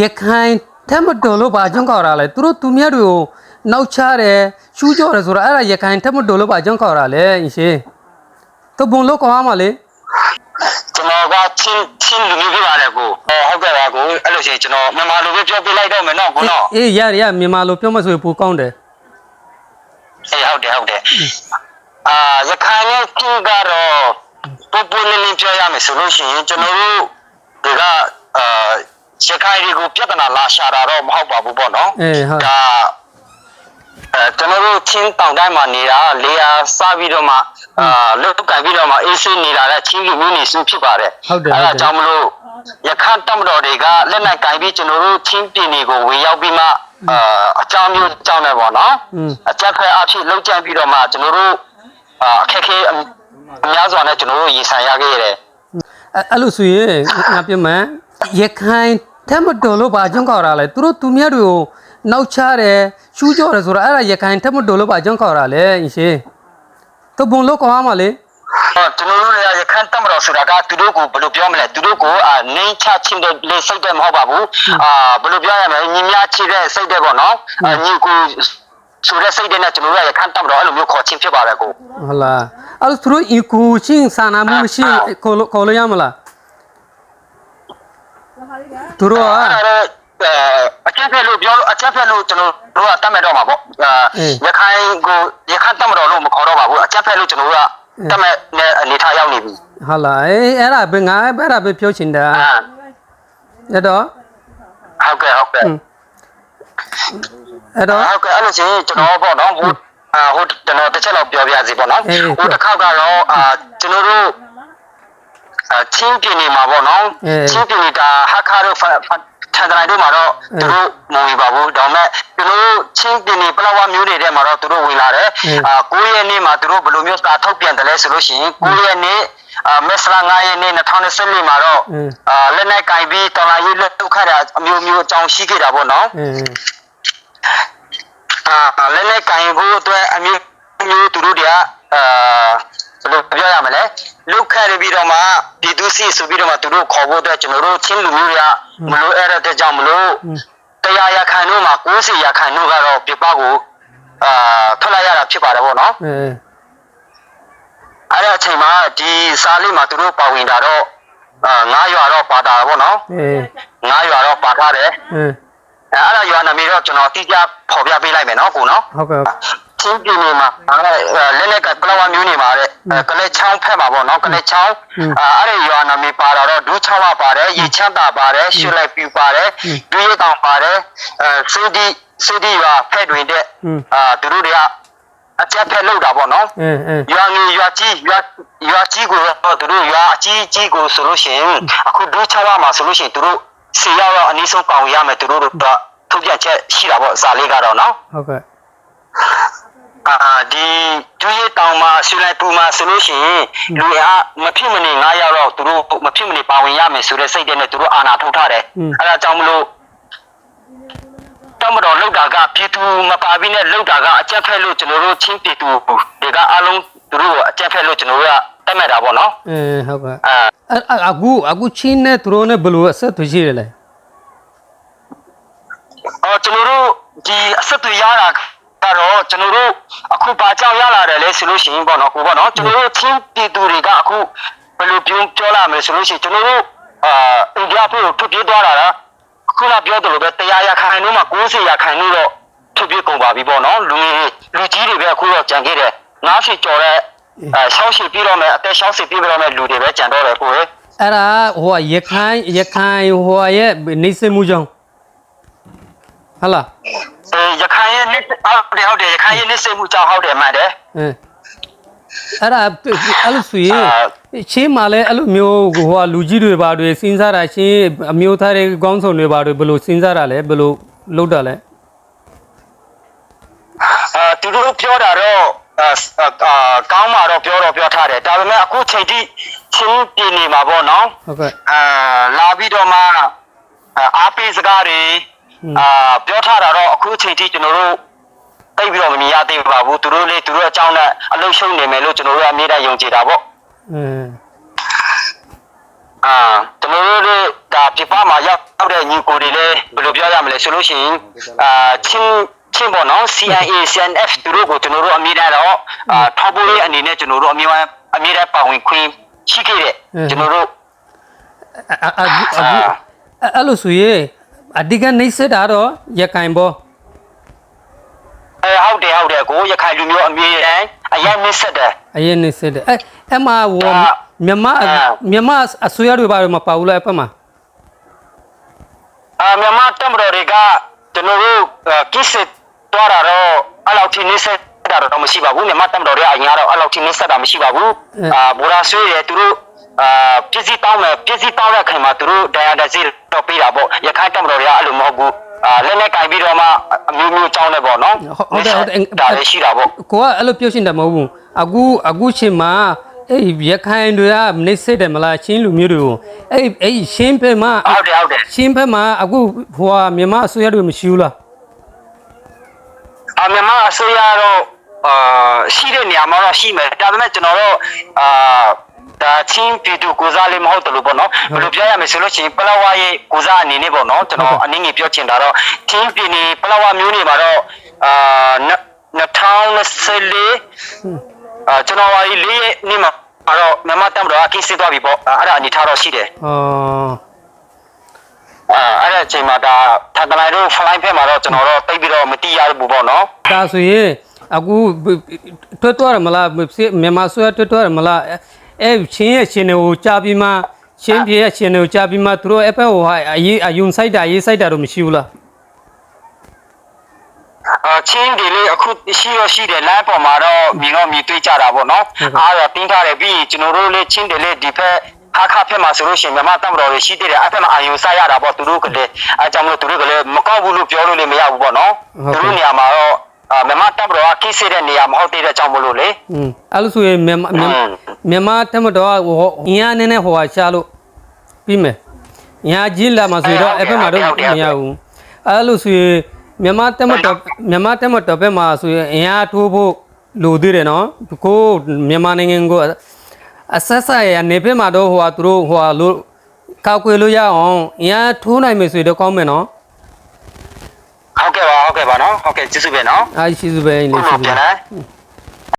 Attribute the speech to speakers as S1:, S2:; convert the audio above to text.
S1: ရခိုင်ထက်မတော်လို့ဘာကြောင့်ခေါ်တာလဲသူတို့သူမြတ်တွေကိုနောက်ချတယ်ရှူးကြော်တယ်ဆိုတော့အဲ့ဒါရခိုင်ထက်မတော်လို့ဘာကြောင့်ခေါ်တာလဲအင်းရှင်သူဘုံလို့ခေါ်ရမှာလေ
S2: ကျွန်တော်ကချင်းလူမျိုးပြပါတယ်ကိုဟုတ်ကဲ့ပါကိုအဲ့လိုရှိရင်ကျွန်တော်မြန်မာလိုပဲပြောပြလိုက်တော့မယ်နော်ကိုနော်
S1: အေးရမြန်မာလိုပြောမှဆိုရင်ပိုကောင်းတယ်
S2: အေးဟုတ်တယ်ရခိုင်ရဲ့ချင်းကတော့ပိုပိုလေးလေးပြောရမယ်ဆိုလို့ရှိရင်ကျွန်တော်တို့တွေကရခိုင်တွေကိုပြဿနာလာရှာတာတော့မဟုတ်ပါဘူးပေါ့နော်ဒါကျွန်တော်တို့ချင်းတောင်တိုင်းမှာနေတာလေယာစားပြီးတော့မှလုတ်ကန်ပြီးတော့မှအေးဆေးနေတာလည်းချင်းလူမျိုးနေစုဖြစ်ပါတယ်
S1: အဲ့ဒါ
S2: ကြောင့်မလို့ရခိုင်တပ်မတော်တွေကလက်နက်ကင်ပြီးကျွန်တော်တို့ချင်းပြည်နယ်ကိုဝင်ရောက်ပြီးမှအကြောင်းမျိုးကြောင်းနေပေါ့နော်အကြက်ဖက်အဖြစ်လောက်ကျန်ပြီးတော့မှကျွန်တော်တို့အခက်ခဲအများစွာနဲ့ကျွန်တော်တို့ရင်ဆိုင်ရခဲ့ရတယ်
S1: အဲ့လိုဆိုရင်ငါပြမရခိုင်ထက်မတော်လို့ဘာကြောင့်ခေါ်တာလဲသူတို့သူမြတ်တွေကိုနောက်ချတယ်ရှူးကြော်တယ်ဆိုတော့အဲ့ဒါရခိုင်ထက်မတော်လို့ဘာကြောင့်ခေါ်တာလဲအင်းရှင်သူဘုံလို့ခေါ်ရမှာလေ
S2: ကျွန်တော်တို့ရခိုင်တပ်မတော်ဆိုတာကသူတို့ကိုဘယ်လိုပြောမလဲသူတို့ကိုနှင်းချချင်းတဲ့လေစိတ်တဲ့မဟုတ်ပါဘူးဘယ်လိုပြောရမလဲညီများချစ်တဲ့စိတ်တဲ့ပေါ့နော်ညီကိုဆိုတဲ့စိတ်နဲ့ကျွန်တော်တို့ရခိုင်တပ်မတော်အဲ့လိုမျိုးခေါ်ချင်းဖြစ်ပါတယ်ကို
S1: ဟုတ်လားအဲ့လိုသူတို့အကူချင်းစာနာမှုမရှိခေါ်လို့ရမလားသူတို့
S2: အချက်ဖက်လို့ပြောလို့အချက်ဖက်လို့ကျွန်တော်တို့ကတတ်မဲ့တော့မှာပေါ့ရခိုင်တတ်မတော်လို့မခေါ်တော့ပါဘူးအချက်ဖက်လို့ကျွန်တော်တို့ကတတ်မဲ့နဲ့အနေထားရောက်နေပြီ
S1: ဟုတ်လားအဲ့ဒါပဲငါအဲ့ဒါပဲပြောချင်တာအဲ့တော့
S2: ဟုတ်ကဲ့
S1: အဲ့
S2: လိုချင်းကျွန်တော်ပေါ့နော်ဟိုကျွန်တော်တစ်ချက်လောက်ပြောပြစီပေါ့နော်ဟိုတစ်ခေါက်ကတော့ကျွန်တော်တို့ချင်းပြည်နယ်မှာပေါ့နော်ချင်းပြည်နယ်ဒါဟာခါတို့ထန်တရိုင်တို့မှာတော့သူတို့မဝင်ပါဘူးဒါပေမဲ့ကျွန်တော်တို့ချင်းပြည်နယ်ပလောဝမျိုးတွေထဲမှာတော့သူတို့ဝင်လာတယ်9ရက်နေ့မှာသူတို့ဘယ်လိုမျိုးစာထုတ်ပြန်တယ်လဲဆိုလို့ရှိရင်9ရက်နေ့မက်စလာ9ရက်နေ့2014မှာတော့လက်နက်ကင်ပြီးတော်လာရေးလက်ထုတ်ခတ်တာအမျိုးမျိုးအကြောင်းရှိခဲ့တာပေါ့နော်လက်နက်ကင်ဖို့အတွက်အမျိုးမျိုးသူတို့တွေကဘယ်လိုပြောရမလဲလုတ်ခတ်ပြီးတော့မှပြည်သူစီဆိုပြီးတော့မှသူတို့ခေါ်ဖို့အတွက်ကျွန်တော်တို့ချင်းလူမျိုးတွေကမလို့အဲ့တဲ့ကြောင့်မလို့တရားရခိုင်တို့မှာ90ရခိုင်တို့ကတော့ပြပကိုထွက်လာရတာဖြစ်ပါတယ်ပေါ့နော်အဲ့တဲ့အချိန်မှာဒီစာလေးမှာသူတို့ပါဝင်တာတော့9ရွာတော့ပါတာပေါ့နော်9ရွာတော့ပါထားတယ်အဲ့ဒါရွာနာမည်တော့ကျွန်တော်တိကျဖော်ပြပေးလိုက်မယ်နော်ကိုနော်
S1: ဟုတ်ကဲ့
S2: ချင်းပြည်နယ်မှာလက်နက်ကပလောဝမျိုးနေမှာတဲ့ကလေးချောင်းဖက်မှာပေါ့နော်ကလေးချောင်းအဲ့ဒီရွာနာမည်ပါတော့ဒူးချောင်းပါတယ်ရေချမ်းသာပါတယ်ရွှေလိုက်ပြူပါတယ်ဒူးရတောင်ပါတယ်စေဒီရွာဖက်တွင်တဲ့သူတို့တွေကအကြက်ဖက်လောက်တာပေါ့နော်ရွာငယ်ရွာကြီးကိုတော့သူတို့ရွာအကြီးကိုဆိုလို့ရှိရင်အခုဒူးချောင်းမှာဆိုလို့ရှိရင်သူတို့စီရောက်တော့အနည်းဆုံးပေါင်ရမယ်သူတို့တော့ထုတ်ပြန်ချက်ရှိတာပေါ့စာလေးကတော့နော်
S1: ဟုတ်ကဲ့
S2: ဒီဒူးရတောင်မှာရွှေလိုက်ပူမှာဆိုလို့ရှိရင်လူအားမဖြစ်မနေ9ရောက်တော့သူတို့မဖြစ်မနေပါဝင်ရမယ်ဆိုတဲ့စိတ်နဲ့သူတို့အာဏာထုတ်ထားတယ်အဲ့ဒါကြောင့်မလို့တမတော်လောက်တာကပြည်သူမပါဘဲနဲ့လောက်တာကအကြက်ဖက်လို့ကျွန်တော်တို့ချင်းပြည်သူတွေကအလုံးသူတို့အကြက်ဖက်လို့ကျွန်တော်တို့ကတတ်မှတ်တာပေါ့နော်
S1: ဟုတ်ကဲ့အခုချင်းနဲ့သူတို့နဲ့ဘယ်လိုအဆက်သွယ်ရှိရလဲ
S2: ကျွန်တော်တို့ဒီအဆက်တွေရတာကတော့ကျွန်တော်တို့အခုပါကြောက်ရလာတယ်လေဆိုလို့ရှိရင်ပေါ့နော်ကိုပေါ့နော်ကျွန်တော်တို့ချင်းပြည်သူတွေကအခုဘယ်လိုပြောလာမလဲဆိုလို့ရှိရင်ကျွန်တော်တို့အိန္ဒိယဘက်ကိုထွက်ပြေးသွားတာလားခုနပြောသလိုပဲ100ရခိုင်တို့မှာ90ရခိုင်တို့တော့ထွက်ပြေးကုန်ပါပြီပေါ့နော်လူကြီးတွေပဲအခုတော့ကြံခဲ့တယ်90ကျော်တဲ့60ပြီးတော့မယ်အသက်60ပြီးတော့မယ်လူတွေပဲကြံတော့တယ်ကိုယ်
S1: အဲ့ဒါဟိုရခိုင်ဟိုရဲ့နေစမှုကြောင့်ဟလာ
S2: ရခိုင်ရဲ့ဟုတ်တယ်ရခိုင်ရဲ့နေစမှုကြောင့်ဟုတ်တယ်မှန်တယ်
S1: အဲ့ဒါအဲ့လိုဆိုရင်ချင်းမှာလဲအဲ့လိုမျိုးဟိုလူကြီးတွေဘာတွေစဉ်းစားတာချင်းအမျိုးသားတွေကောင်းဆောင်တွေဘာတွေဘယ်လိုစဉ်းစားတာလဲဘယ်လိုလုပ်တာလဲ
S2: သူတို့ပြောတာတော့ကောင်းမှာတော့ပြောထားတယ်ဒါပေမဲ့အခုချိန်ထိချင်းပြည်နေမှာပေါ့နော်
S1: ဟုတ်ကဲ့
S2: လာပြီးတော့မှအားပေးစကားတွေပြောထားတာတော့အခုချိန်ထိကျွန်တော်တို့တိတ်ပြီးတော့မမြင်ရသေးပါဘူးသူတို့အကြောင်းနဲ့အလုံးရှုံနေမယ်လို့ကျွန်တော်တို့အမြဲတမ်းယုံကြည်တာပေါ့ ကျွန်တော်တို့ဒါပြပမှာရောက်တဲ့ညီကိုတွေလည်းဘယ်လိုပြောရမလဲဆိုလို့ရှိရင်ချင်းပေါ့နော် CIA CNF သူတို့ကိုကျွန်တော်တို့အမြဲတမ်းတော့ထောက်ပို့ရေးအနေနဲ့ကျွန်တော်တို့အမြဲတမ်းပါဝင်ခွင့်ရှိခဲ့တဲ့ကျွန်တော်တို့
S1: အဲ့လိုဆိုရင်အဓိကနေစတာတော့ရခိုင်ဘော
S2: ဟုတ်တယ်ကိုရခိုင်လူမျိုးအမြဲတမ်းအရင်နေဆက်တယ်
S1: အဲ့မှာမြန်မာအစိုးရတွေဘာလို့မပါဘူးလဲအဖက်မှာ
S2: မြန်မာတမတော်တွေကကျွန်တော်တို့ကိစ္စတော့အဲ့လောက်ထိနေဆက်တာတော့မရှိပါဘူးမြန်မာတမတော်တွေအရင်ကတော့အဲ့လောက်ထိနေဆက်တာမရှိပါဘူးဘူရာဆွေးရသူတို့ပြည့်စည်တောင်းတဲ့ခင်မှာသူတို့ဒိုင်ယာဒစီတော့ပေးတာပေါ့ရခိုင်တမတော်တွေကအဲ့လိုမဟုတ်ဘူးလက်နဲ့ကင်ပြီးတော့မှအမျိုးကြောင်းနေပေါ့နော်
S1: ဟုတ်တယ်
S2: ဒါလည်းရှိတာပေါ့
S1: ကိုကအဲ့လိုပြောရှင်းတယ်မဟုတ်ဘူးအခုချိန်မှာအဲ့ရခိုင်တွေကနေစစ်တယ်မလားချင်းလူမျိုးတွေကိုအဲ့ရှင်းဖက်မှာ
S2: ဟုတ်တယ်
S1: ရှင်းဖက်မှာအခုဟိုမြန်မာအစိုးရတွေမရှိဘူးလား
S2: မြန်မာအစိုးရတော့ရှိတဲ့နေရာမှာတော့ရှိမယ်ဒါပေမဲ့ကျွန်တော်တို့ဒါချင်းပြည်သူကိုစားလေးမဟုတ်တယ်လို့ပေါ့နော်ဘယ်လိုပြောရမလဲဆိုလို့ရှိရင်ပလောဝါရဲ့ကိုစားအနေနဲ့ပေါ့နော်ကျွန်တော်အနည်းငယ်ပြောချင်တာတော့ချင်းပြည်နယ်ပလောဝါမျိုးနေမှာတော့2024ကျွန်တော်၄ရက်နေ့မှာတော့မြန်မာတမတော်ကကိစ္စသွားပြီပေါ့အဲ့ဒါအနေထားတော့ရှိတယ်အဲ့ဒါအချိန်မှာဒါထပ်တလိုက်တို့ flight ဖက်မှာတော့ကျွန်တော်တော့တိတ်ပြီးတော့မတိရဘူးပေါ့နော်
S1: ဒါဆိုရင်အခုထွက်သွားရမလားမြန်မာဆွဲထွက်သွားရမလားအဲ့ချင်းရဲ့ရှင်တွေကိုကြာပြီးမှချင်းပြေရဲ့ရှင်တွေကိုကြာပြီးမှသူတို့အဖက်ဟိုအယုံဆိုင်တာရေးဆိုင်တာတော့မရှိဘူးလား
S2: ချင်းဒီလေးအခုရှိတယ်လမ်းပေါ်မှာတော့မြင်တွေ့ကြတာပေါ့နော်အားတော့တင်းထားတယ်ပြီးကျွန်တော်တို့လေးချင်းဒီလေးဒီဖက်ခါဖက်မှာဆိုလို့ရှိရင်မြန်မာတမတော်တွေရှိသေးတယ်အဲ့ဖက်မှာအာယုံစားရတာပေါ့သူတို့ကလည်းအဲကြောင့်မလို့သူတို့ကလည်းမကောက်ဘူးလို့ပြောလို့လည်းမရဘူးပေါ့နော်သူတို့နေရာမှာတော့မြန်မာတမတော်ကကိစ္စတဲ့နေရာမဟုတ်သေးတဲ့ကြောင့်မလို့လေ
S1: အဲ့လိုဆိုရင်မြန်မာတမတော်ကအင်းအားနဲ့ဟိုဟာရှာလို့ပြီးမယ်အင်းအားကြီးလာမှာဆိုတော့အဲ့ဖက်မှာတော့မရဘူးအဲ့လိုဆိုရင်မြန်မာတမတော်ဘက်မှာဆိုရင်အင်အားထိုးဖို့လိုသေးတယ်နော်ကိုမြန်မာနိုင်ငံကိုအဆက်ဆက်ရနေဘက်မှာတော့ဟိုသူတို့ဟိုလို့ကောက်ွယ်လို့ရအောင်အင်အားထိုးနိုင်မယ်ဆိုတော့ကောင်းမယ်နော်
S2: ဟုတ်ကဲ့ပါနော်ဟုတ်ကဲ့ကျေးဇူးပဲနော်
S1: ကျေးဇူးပဲလေးကျေးဇူး